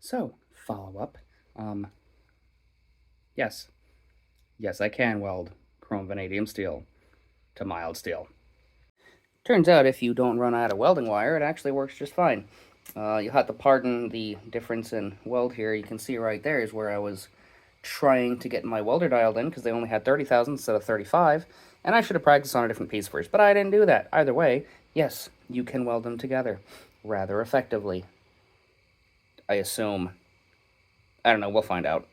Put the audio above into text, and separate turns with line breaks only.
So, follow-up. Yes. Yes, I can weld chrome vanadium steel to mild steel. Turns out if you don't run out of welding wire, it actually works just fine. You'll have to pardon the difference in weld here. You can see right there is where I was trying to get my welder dialed in because they only had 30,000 instead of 35, and I should have practiced on a different piece first, but I didn't do that. Either way, yes, you can weld them together rather effectively. I assume. I don't know, we'll find out.